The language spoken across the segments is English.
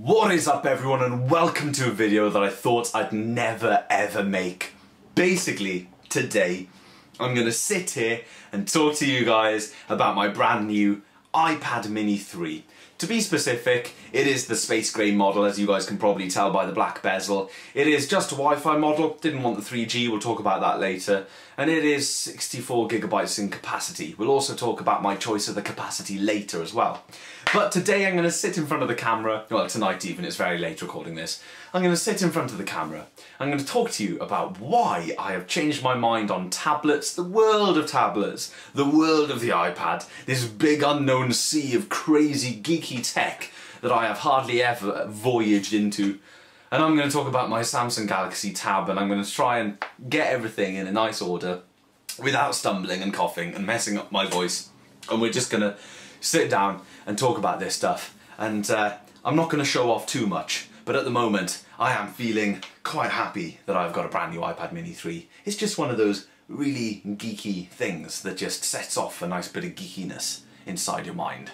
What is up everyone, and welcome to a video that I thought I'd never ever make. Basically, today I'm gonna sit here and talk to you guys about my brand new iPad Mini 3. To be specific, it is the space grey model, as you guys can probably tell by the black bezel. It is just a Wi-Fi model, didn't want the 3G, we'll talk about that later. And it is 64 gigabytes in capacity. We'll also talk about my choice of the capacity later as well. But today I'm going to sit in front of the camera, well tonight even, it's very late recording this. I'm going to sit in front of the camera. I'm going to talk to you about why I have changed my mind on tablets, the world of tablets, the world of the iPad, this big unknown sea of crazy geeky tech that I have hardly ever voyaged into. And I'm going to talk about my Samsung Galaxy Tab, and I'm going to try and get everything in a nice order without stumbling and coughing and messing up my voice. And we're just going to sit down and talk about this stuff. And I'm not going to show off too much, but at the moment I am feeling quite happy that I've got a brand new iPad Mini 3. It's just one of those really geeky things that just sets off a nice bit of geekiness inside your mind.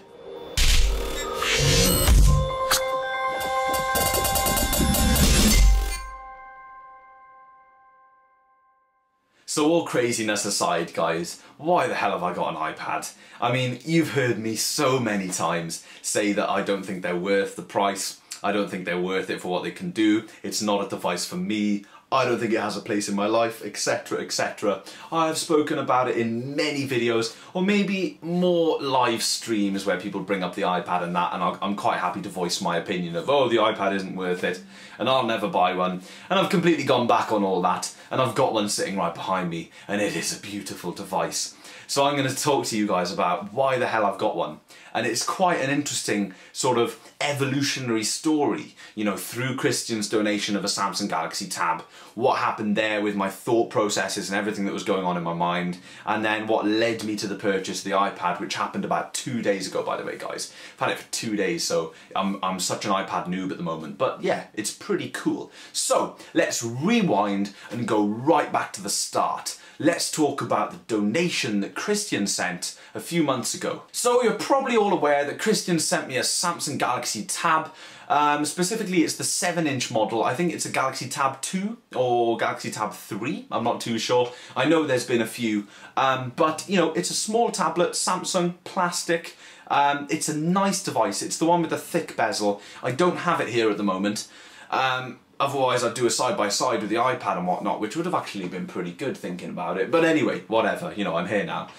So all craziness aside, guys, why the hell have I got an iPad? I mean, you've heard me so many times say that I don't think they're worth the price. I don't think they're worth it for what they can do. It's not a device for me. I don't think it has a place in my life, etc, etc. I have spoken about it in many videos, or maybe more live streams where people bring up the iPad and that, and I'm quite happy to voice my opinion of, oh, the iPad isn't worth it, and I'll never buy one. And I've completely gone back on all that, and I've got one sitting right behind me, and it is a beautiful device. So I'm going to talk to you guys about why the hell I've got one. And it's quite an interesting sort of evolutionary story, you know, through Christian's donation of a Samsung Galaxy Tab, what happened there with my thought processes and everything that was going on in my mind, and then what led me to the purchase of the iPad, which happened about 2 days ago, by the way, guys. I've had it for 2 days, so I'm such an iPad noob at the moment, but yeah, it's pretty cool. So let's rewind and go right back to the start. Let's talk about the donation that Christian sent a few months ago. So you're probably all aware that Christian sent me a Samsung Galaxy Tab. Specifically, it's the 7-inch model. I think it's a Galaxy Tab 2 or Galaxy Tab 3. I'm not too sure. I know there's been a few. But, you know, it's a small tablet, Samsung, plastic. It's a nice device. It's the one with the thick bezel. I don't have it here at the moment. Otherwise I'd do a side-by-side with the iPad and whatnot, which would have actually been pretty good thinking about it. But anyway, whatever, you know, I'm here now.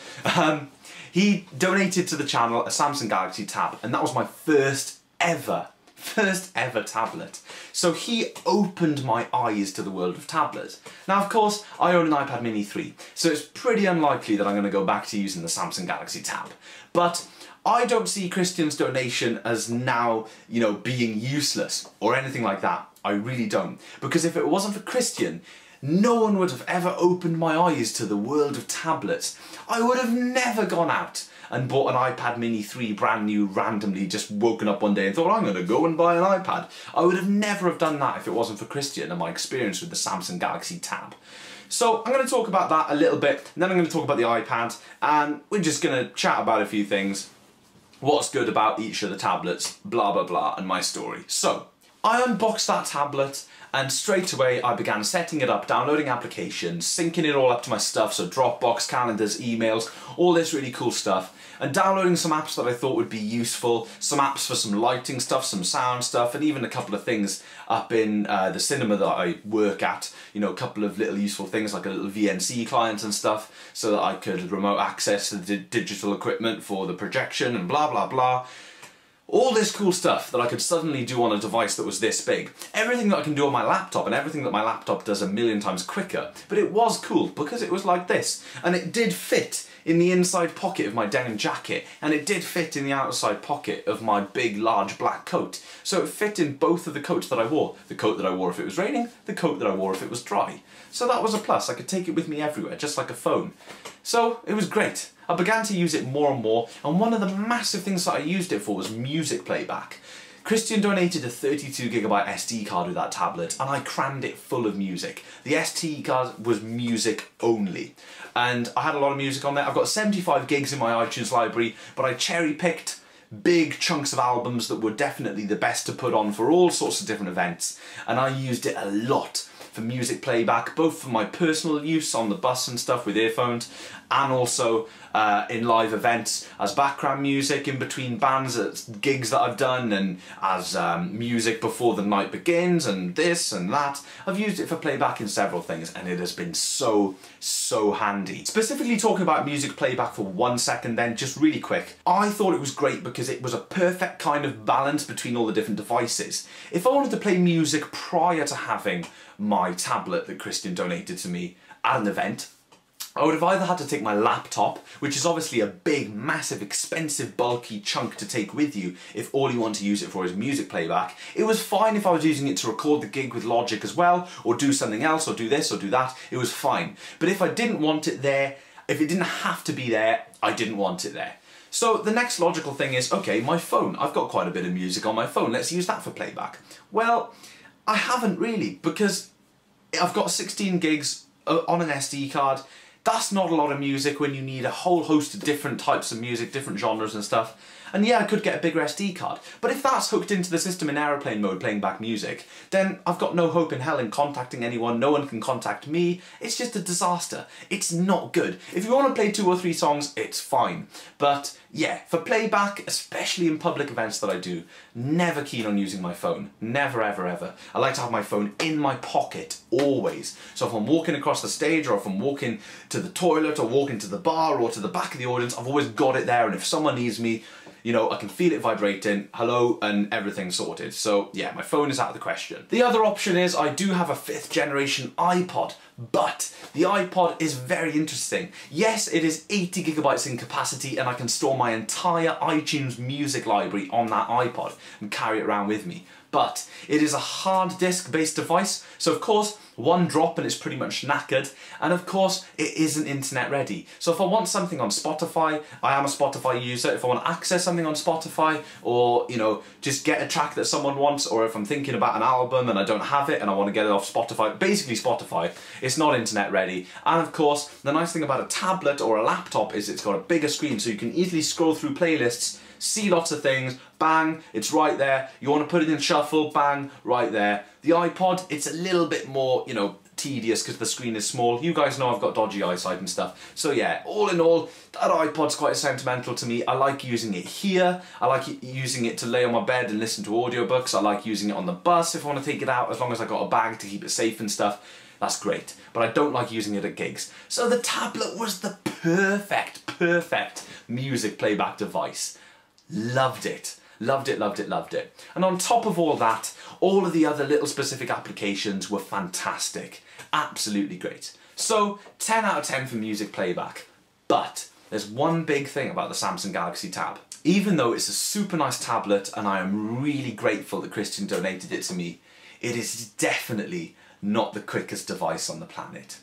He donated to the channel a Samsung Galaxy Tab, and that was my first ever tablet. So he opened my eyes to the world of tablets. Now, of course, I own an iPad Mini 3, so it's pretty unlikely that I'm going to go back to using the Samsung Galaxy Tab. But I don't see Christian's donation as now, you know, being useless or anything like that. I really don't. Because if it wasn't for Christian, no one would have ever opened my eyes to the world of tablets. I would have never gone out and bought an iPad Mini 3 brand new, randomly just woken up one day and thought, I'm going to go and buy an iPad. I would have never have done that if it wasn't for Christian and my experience with the Samsung Galaxy Tab. So I'm going to talk about that a little bit, and then I'm going to talk about the iPad, and we're just going to chat about a few things. What's good about each of the tablets, blah blah blah, and my story. So, I unboxed that tablet, and straight away I began setting it up, downloading applications, syncing it all up to my stuff, so Dropbox, calendars, emails, all this really cool stuff, and downloading some apps that I thought would be useful, some apps for some lighting stuff, some sound stuff, and even a couple of things up in the cinema that I work at, you know, a couple of little useful things like a little VNC client and stuff, so that I could remote access the digital equipment for the projection and blah blah blah. All this cool stuff that I could suddenly do on a device that was this big. Everything that I can do on my laptop, and everything that my laptop does a million times quicker. But it was cool because it was like this. And it did fit in the inside pocket of my denim jacket, and it did fit in the outside pocket of my big, large black coat. So it fit in both of the coats that I wore. The coat that I wore if it was raining, the coat that I wore if it was dry. So that was a plus. I could take it with me everywhere, just like a phone. So it was great. I began to use it more and more, and one of the massive things that I used it for was music playback. Christian donated a 32GB SD card with that tablet, and I crammed it full of music. The SD card was music only, and I had a lot of music on there. I've got 75 gigs in my iTunes library, but I cherry-picked big chunks of albums that were definitely the best to put on for all sorts of different events, and I used it a lot for music playback, both for my personal use on the bus and stuff with earphones, and also in live events as background music in between bands at gigs that I've done, and as music before the night begins, and this and that. I've used it for playback in several things, and it has been so handy. Specifically talking about music playback for 1 second then, just really quick. I thought it was great because it was a perfect kind of balance between all the different devices. If I wanted to play music prior to having my tablet that Christian donated to me at an event, I would have either had to take my laptop, which is obviously a big, massive, expensive, bulky chunk to take with you if all you want to use it for is music playback. It was fine if I was using it to record the gig with Logic as well, or do something else, or do this, or do that. It was fine. But if I didn't want it there, if it didn't have to be there, I didn't want it there. So the next logical thing is, okay, my phone. I've got quite a bit of music on my phone. Let's use that for playback. Well, I haven't really, because I've got 16 gigs on an SD card. That's not a lot of music when you need a whole host of different types of music, different genres and stuff. And yeah, I could get a bigger SD card, but if that's hooked into the system in aeroplane mode playing back music, then I've got no hope in hell in contacting anyone, no one can contact me. It's just a disaster. It's not good. If you want to play 2 or 3 songs, it's fine. But yeah, for playback, especially in public events that I do, never keen on using my phone. Never, ever, ever. I like to have my phone in my pocket, always. So if I'm walking across the stage, or if I'm walking to the toilet, or walking to the bar, or to the back of the audience, I've always got it there, and if someone needs me, you know, I can feel it vibrating, hello, and everything's sorted. So yeah, my phone is out of the question. The other option is I do have a 5th generation iPod, but the iPod is very interesting. Yes, it is 80 gigabytes in capacity, and I can store my entire iTunes music library on that iPod and carry it around with me. But it is a hard disk based device, so of course one drop and it's pretty much knackered, and of course it isn't internet ready. So if I want something on Spotify, I am a Spotify user, if I want to access something on Spotify, or you know, just get a track that someone wants, or if I'm thinking about an album and I don't have it and I want to get it off Spotify, basically Spotify, it's not internet ready. And of course the nice thing about a tablet or a laptop is it's got a bigger screen, so you can easily scroll through playlists, see lots of things, bang, it's right there. You want to put it in shuffle, bang, right there. The iPod, it's a little bit more, you know, tedious because the screen is small. You guys know I've got dodgy eyesight and stuff. So yeah, all in all, that iPod's quite sentimental to me. I like using it here. I like using it to lay on my bed and listen to audiobooks. I like using it on the bus if I want to take it out, as long as I got a bag to keep it safe and stuff. That's great. But I don't like using it at gigs. So the tablet was the perfect music playback device. Loved it. Loved it, loved it, loved it. And on top of all that, all of the other little specific applications were fantastic. Absolutely great. So 10 out of 10 for music playback. But there's one big thing about the Samsung Galaxy Tab. Even though it's a super nice tablet and I am really grateful that Christian donated it to me, it is definitely not the quickest device on the planet.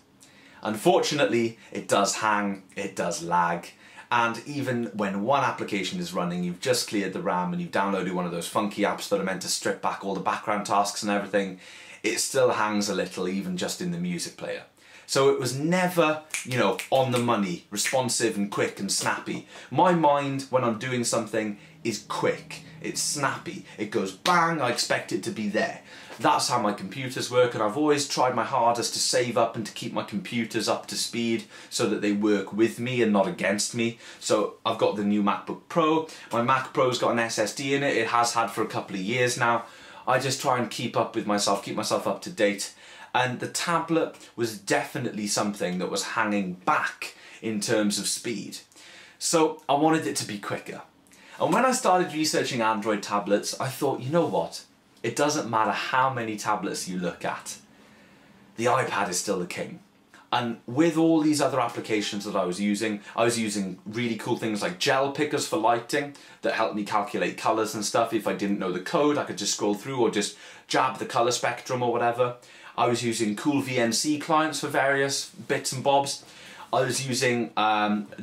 Unfortunately, it does hang, it does lag, and even when one application is running, you've just cleared the RAM and you've downloaded one of those funky apps that are meant to strip back all the background tasks and everything, it still hangs a little, even just in the music player. So it was never, you know, on the money, responsive and quick and snappy. My mind, when I'm doing something, is quick, it's snappy, it goes bang, I expect it to be there. That's how my computers work, and I've always tried my hardest to save up and to keep my computers up to speed so that they work with me and not against me. So I've got the new MacBook Pro. My Mac Pro's got an SSD in it. It has had for a couple of years now. I just try and keep up with myself, keep myself up to date. And the tablet was definitely something that was hanging back in terms of speed. So I wanted it to be quicker. And when I started researching Android tablets, I thought, you know what? It doesn't matter how many tablets you look at, the iPad is still the king. And with all these other applications that I was using really cool things like gel pickers for lighting that helped me calculate colours and stuff. If I didn't know the code, I could just scroll through or just jab the colour spectrum or whatever. I was using cool VNC clients for various bits and bobs. I was using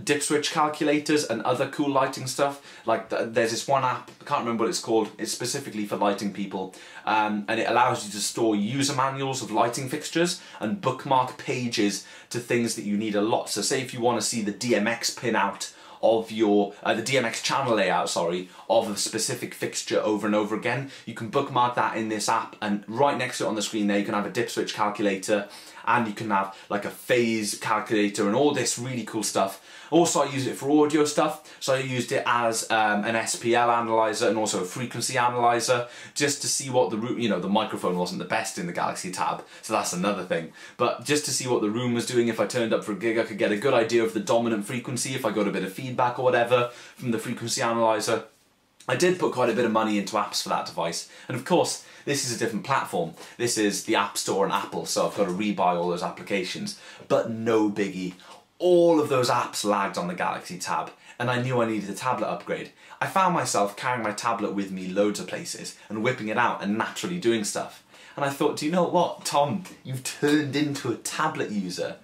dip switch calculators and other cool lighting stuff. Like there's this one app, I can't remember what it's called, it's specifically for lighting people, and it allows you to store user manuals of lighting fixtures and bookmark pages to things that you need a lot. So say if you want to see the DMX pinout of your, the DMX channel layout, sorry, of a specific fixture over and over again. You can bookmark that in this app, and right next to it on the screen there you can have a dip switch calculator, and you can have like a phase calculator and all this really cool stuff. Also, I use it for audio stuff, so I used it as an SPL analyzer and also a frequency analyzer, just to see what the room, you know, the microphone wasn't the best in the Galaxy Tab, so that's another thing. But just to see what the room was doing, if I turned up for a gig, I could get a good idea of the dominant frequency, if I got a bit of feedback or whatever from the frequency analyzer. I did put quite a bit of money into apps for that device, and of course, this is a different platform. This is the App Store and Apple, so I've got to rebuy all those applications. But no biggie. All of those apps lagged on the Galaxy Tab, and I knew I needed a tablet upgrade. I found myself carrying my tablet with me loads of places and whipping it out and naturally doing stuff. And I thought, do you know what, Tom? You've turned into a tablet user.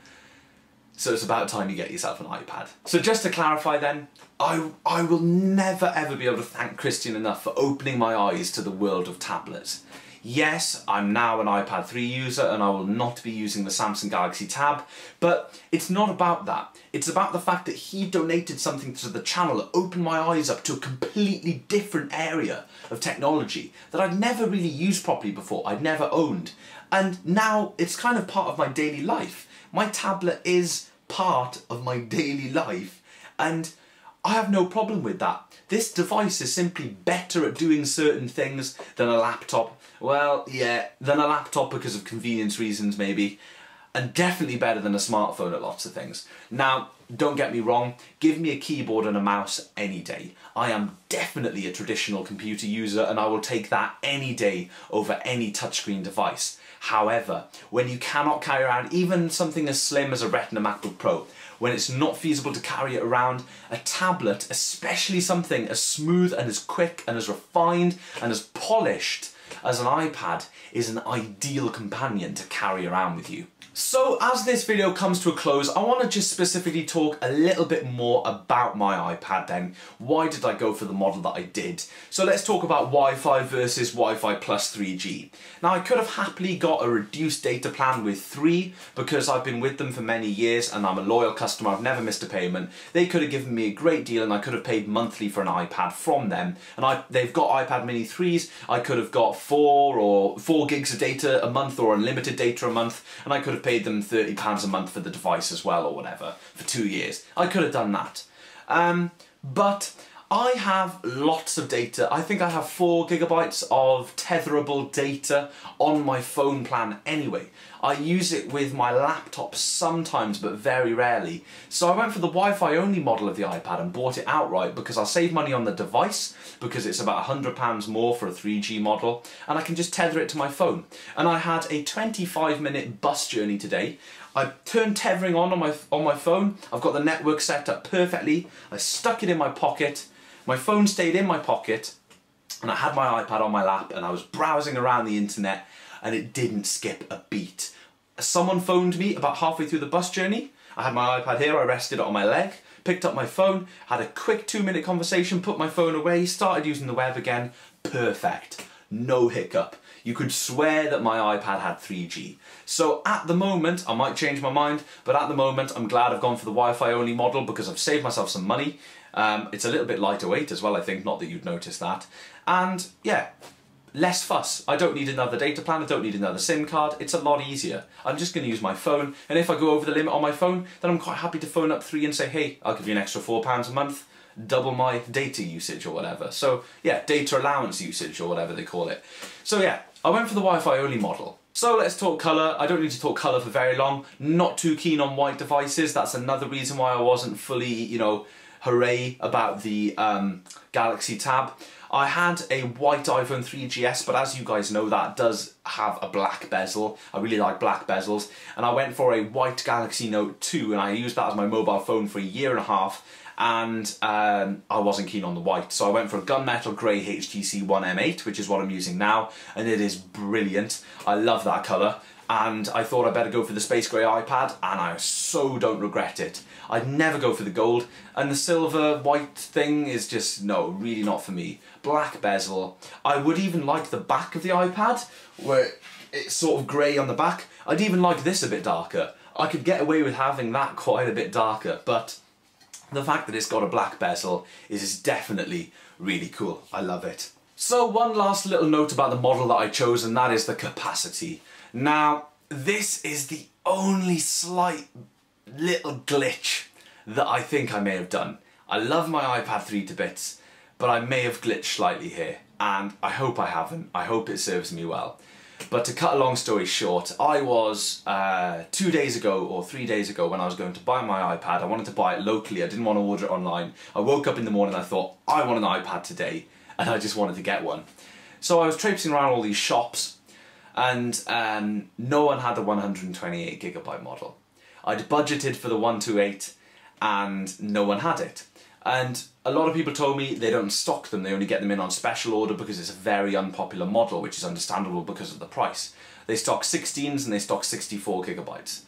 So it's about time you get yourself an iPad. So just to clarify then, I will never ever be able to thank Christian enough for opening my eyes to the world of tablets. Yes, I'm now an iPad 3 user and I will not be using the Samsung Galaxy Tab, but it's not about that. It's about the fact that he donated something to the channel that opened my eyes up to a completely different area of technology that I'd never really used properly before, I'd never owned. And now it's kind of part of my daily life. My tablet is part of my daily life, and I have no problem with that. This device is simply better at doing certain things than a laptop. Well, yeah, than a laptop because of convenience reasons maybe, and definitely better than a smartphone at lots of things. Now, don't get me wrong, give me a keyboard and a mouse any day. I am definitely a traditional computer user and I will take that any day over any touchscreen device. However, when you cannot carry around even something as slim as a Retina MacBook Pro, when it's not feasible to carry it around, a tablet, especially something as smooth and as quick and as refined and as polished as an iPad, is an ideal companion to carry around with you. So as this video comes to a close, I want to just specifically talk a little bit more about my iPad then. Why did I go for the model that I did? So let's talk about Wi-Fi versus Wi-Fi plus 3G. Now I could have happily got a reduced data plan with 3 because I've been with them for many years and I'm a loyal customer, I've never missed a payment. They could have given me a great deal and I could have paid monthly for an iPad from them. And they've got iPad mini 3s, I could have got 4 gigs of data a month or unlimited data a month, and I could have paid them £30 a month for the device as well or whatever for 2 years. I could have done that. But I have lots of data. I think I have 4 gigabytes of tetherable data on my phone plan anyway. I use it with my laptop sometimes, but very rarely. So I went for the Wi-Fi only model of the iPad and bought it outright because I'll save money on the device because it's about £100 more for a 3G model, and I can just tether it to my phone. And I had a 25-minute bus journey today. I turned tethering on my phone. I've got the network set up perfectly. I stuck it in my pocket. My phone stayed in my pocket, and I had my iPad on my lap, and I was browsing around the internet, and it didn't skip a beat. Someone phoned me about halfway through the bus journey. I had my iPad here, I rested it on my leg, picked up my phone, had a quick 2-minute conversation, put my phone away, started using the web again. Perfect. No hiccup. You could swear that my iPad had 3G. So at the moment, I might change my mind, but at the moment I'm glad I've gone for the Wi-Fi only model because I've saved myself some money. It's a little bit lighter weight as well, I think, not that you'd notice that. And yeah, less fuss. I don't need another data plan, I don't need another SIM card, it's a lot easier. I'm just going to use my phone, and if I go over the limit on my phone, then I'm quite happy to phone up 3 and say, hey, I'll give you an extra £4 a month, double my data usage or whatever. So yeah, data allowance usage or whatever they call it. So yeah, I went for the Wi-Fi only model. So let's talk colour. I don't need to talk colour for very long. Not too keen on white devices. That's another reason why I wasn't fully, you know, hooray about the Galaxy Tab. I had a white iPhone 3GS, but as you guys know, that does have a black bezel. I really like black bezels. And I went for a white Galaxy Note 2, and I used that as my mobile phone for a year and a half, and I wasn't keen on the white. So I went for a gunmetal grey HTC One M8, which is what I'm using now, and it is brilliant. I love that colour. And I thought I'd better go for the space grey iPad, and I so don't regret it. I'd never go for the gold, and the silver white thing is just, no, really not for me. Black bezel. I would even like the back of the iPad, where it's sort of grey on the back. I'd even like this a bit darker. I could get away with having that quite a bit darker, but The fact that it's got a black bezel is definitely really cool. I love it. So one last little note about the model that I chose, and that is the capacity. Now, this is the only slight little glitch that I think I may have done. I love my iPad 3 to bits, but I may have glitched slightly here, and I hope I haven't. I hope it serves me well. But to cut a long story short, I was 2 days ago or 3 days ago when I was going to buy my iPad. I wanted to buy it locally. I didn't want to order it online. I woke up in the morning and I thought, I want an iPad today, and I just wanted to get one. So I was traipsing around all these shops, and no one had the 128GB model. I'd budgeted for the 128 and no one had it. And a lot of people told me they don't stock them, they only get them in on special order because it's a very unpopular model, which is understandable because of the price. They stock 16s and they stock 64GB.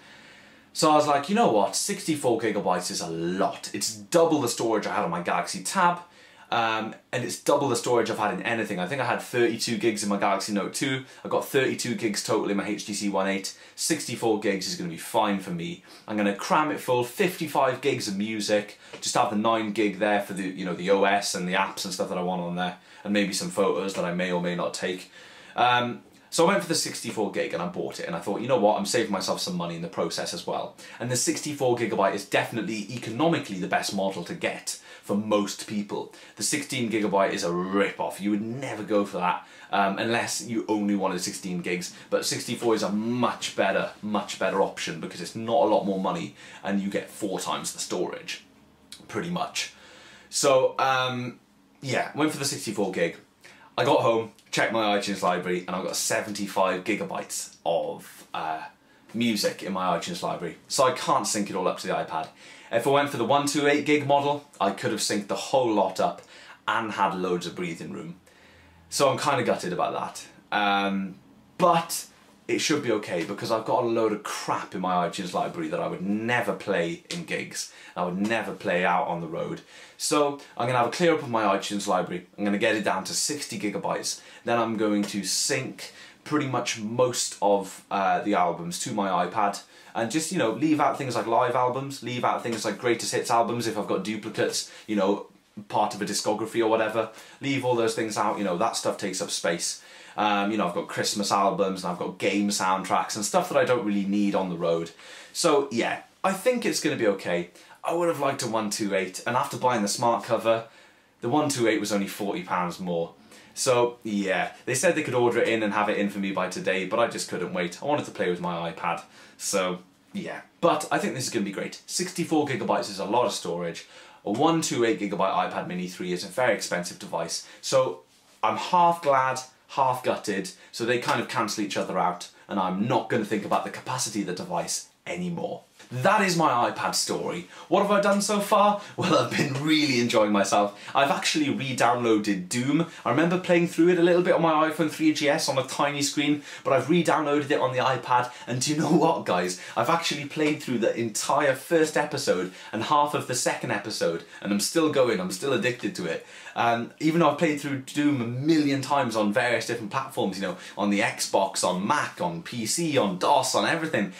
So I was like, you know what, 64GB is a lot. It's double the storage I had on my Galaxy Tab, and it's double the storage I've had in anything. I think I had 32 gigs in my Galaxy Note 2, I've got 32 gigs total in my HTC One 8, 64 gigs is going to be fine for me. I'm going to cram it full, 55 gigs of music, just have the 9 gig there for the, you know, the OS and the apps and stuff that I want on there, and maybe some photos that I may or may not take. So I went for the 64 gig and I bought it, and I thought, you know what, I'm saving myself some money in the process as well. And the 64GB is definitely economically the best model to get for most people. The 16GB is a rip-off. You would never go for that unless you only wanted 16 gigs. But 64 is a much better option because it's not a lot more money and you get 4 times the storage, pretty much. So yeah, went for the 64 gig. I got home, checked my iTunes library, and I've got 75GB of music in my iTunes library. So I can't sync it all up to the iPad. If I went for the 128 gig model, I could have synced the whole lot up and had loads of breathing room. So I'm kind of gutted about that. But it should be okay because I've got a load of crap in my iTunes library that I would never play in gigs. I would never play out on the road. So I'm going to have a clear up of my iTunes library. I'm going to get it down to 60GB. Then I'm going to sync pretty much most of the albums to my iPad. And just, you know, leave out things like live albums, leave out things like greatest hits albums if I've got duplicates, you know, part of a discography or whatever. Leave all those things out, you know, that stuff takes up space. You know, I've got Christmas albums and I've got game soundtracks and stuff that I don't really need on the road. So yeah, I think it's going to be okay. I would have liked a 128, and after buying the smart cover, the 128 was only £40 more. So yeah, they said they could order it in and have it in for me by today, but I just couldn't wait. I wanted to play with my iPad. So yeah, but I think this is going to be great. 64GB is a lot of storage. A 128GB iPad Mini 3 is a very expensive device. So I'm half glad, half gutted, so they kind of cancel each other out, and I'm not going to think about the capacity of the device anymore. That is my iPad story. What have I done so far? Well, I've been really enjoying myself. I've actually re-downloaded Doom. I remember playing through it a little bit on my iPhone 3GS on a tiny screen, but I've re-downloaded it on the iPad, and do you know what, guys? I've actually played through the entire first episode and half of the second episode, and I'm still going, I'm still addicted to it. Even though I've played through Doom a million times on various different platforms, you know, on the Xbox, on Mac, on PC, on DOS, on everything,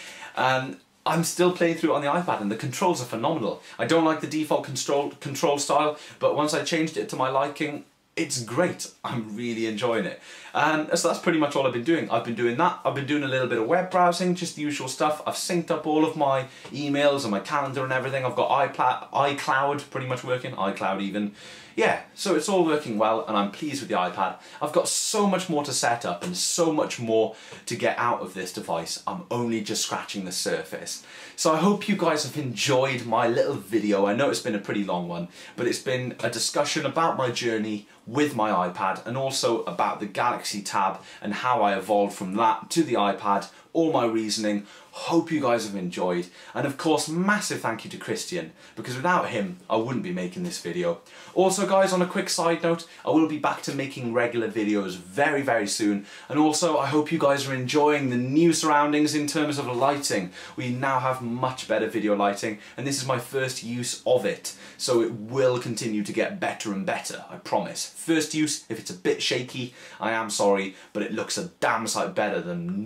I'm still playing through it on the iPad, and the controls are phenomenal. I don't like the default control style, but once I changed it to my liking, it's great. I'm really enjoying it. So that's pretty much all I've been doing. I've been doing that. I've been doing a little bit of web browsing, just the usual stuff. I've synced up all of my emails and my calendar and everything. I've got iCloud pretty much working, iCloud even. Yeah, so it's all working well, and I'm pleased with the iPad. I've got so much more to set up and so much more to get out of this device. I'm only just scratching the surface. So I hope you guys have enjoyed my little video. I know it's been a pretty long one, but it's been a discussion about my journey with my iPad, and also about the Galaxy Tab and how I evolved from that to the iPad, all my reasoning. Hope you guys have enjoyed, and of course massive thank you to Christian, because without him I wouldn't be making this video. Also guys, on a quick side note, I will be back to making regular videos very soon, and also I hope you guys are enjoying the new surroundings in terms of lighting. We now have much better video lighting, and this is my first use of it, so it will continue to get better and better, I promise. First use, if it's a bit shaky, I am sorry, but it looks a damn sight better than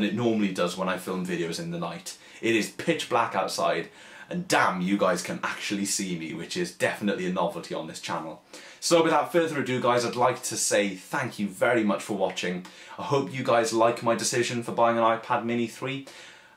it normally does when I film videos in the night. It is pitch black outside, and damn, you guys can actually see me, which is definitely a novelty on this channel. So without further ado guys, I'd like to say thank you very much for watching. I hope you guys like my decision for buying an iPad Mini 3.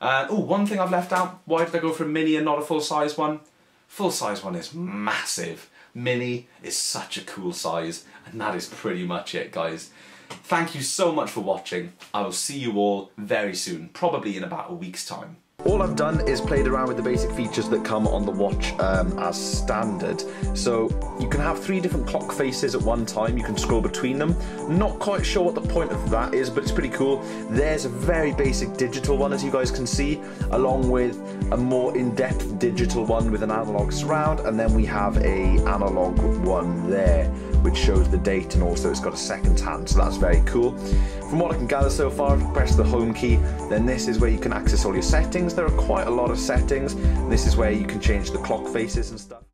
Oh, one thing I've left out, why did I go for a mini and not a full-size one? Full-size one is massive. Mini is such a cool size, and that is pretty much it, guys. Thank you so much for watching. I will see you all very soon, probably in about a week's time. All I've done is played around with the basic features that come on the watch as standard. So you can have 3 different clock faces at one time, you can scroll between them. Not quite sure what the point of that is, but it's pretty cool. There's a very basic digital one, as you guys can see, along with a more in-depth digital one with an analog surround, and then we have a analog one there, which shows the date, and also it's got a second hand, so that's very cool. From what I can gather so far, if you press the home key, then this is where you can access all your settings. There are quite a lot of settings. This is where you can change the clock faces and stuff.